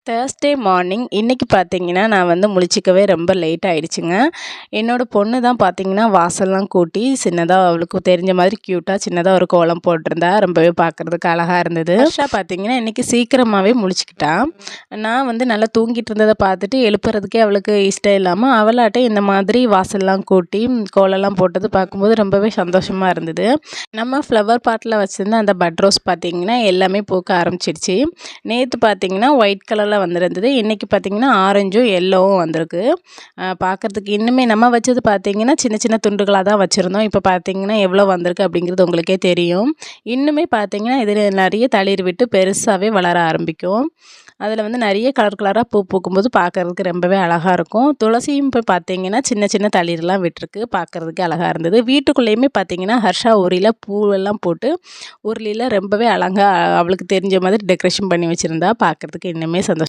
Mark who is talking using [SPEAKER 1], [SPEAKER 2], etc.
[SPEAKER 1] Thursday morning இன்றைக்கி பார்த்தீங்கன்னா நான் வந்து முழிச்சிக்கவே ரொம்ப லேட் ஆகிடுச்சிங்க. என்னோடய பொண்ணு தான் பார்த்தீங்கன்னா வாசல்லாம் கூட்டி சின்னதாக அவளுக்கு தெரிஞ்ச மாதிரி க்யூட்டாக சின்னதாக ஒரு கோலம் போட்டிருந்தா. ரொம்பவே பார்க்குறதுக்கு அழகாக இருந்தது. ஹர்ஷா பார்த்தீங்கன்னா இன்றைக்கி சீக்கிரமாகவே முழிச்சிக்கிட்டா. நான் வந்து நல்லா தூங்கிட்டு இருந்ததை பார்த்துட்டு எழுப்புறதுக்கே அவளுக்கு இஷ்டம் இல்லாமல் அவளாட்டே இந்த மாதிரி வாசல்லாம் கூட்டி கோலம்லாம் போட்டது பார்க்கும்போது ரொம்பவே சந்தோஷமாக இருந்தது. நம்ம ஃப்ளவர் பாட்டில் வச்சுருந்த அந்த பட் ரோஸ் பார்த்திங்கன்னா எல்லாமே பூக்க ஆரம்பிச்சிடுச்சு. நேற்று பார்த்திங்கன்னா ஒயிட் கலரில் வந்திருந்தது. இன்றைக்கி பார்த்திங்கன்னா ஆரஞ்சும் எல்லோவும் வந்திருக்கு. பார்க்குறதுக்கு இன்னுமே நம்ம வச்சது பார்த்திங்கன்னா சின்ன சின்ன துண்டுகளாக தான் வச்சுருந்தோம். இப்போ பார்த்திங்கன்னா எவ்வளோ வந்திருக்கு அப்படிங்கிறது உங்களுக்கே தெரியும். இன்னுமே பார்த்திங்கன்னா இதில் நிறைய தளிர் விட்டு பெருசாகவே வளர ஆரம்பிக்கும். அதில் வந்து நிறைய கலர் கலராக பூ பூக்கும்போது பார்க்குறதுக்கு ரொம்பவே அழகாக இருக்கும். துளசியும் இப்போ பார்த்திங்கன்னா சின்ன சின்ன தளிர்லாம் விட்டுருக்கு. பார்க்குறதுக்கு அழகாக இருந்தது. வீட்டுக்குள்ளேயுமே பார்த்திங்கன்னா ஹர்ஷா உரியில் பூவெல்லாம் போட்டு உருளியில் ரொம்பவே அழகாக அவளுக்கு தெரிஞ்ச மாதிரி டெக்கரேஷன் பண்ணி வச்சுருந்தா. பார்க்குறதுக்கு இன்னுமே சந்தோஷம்.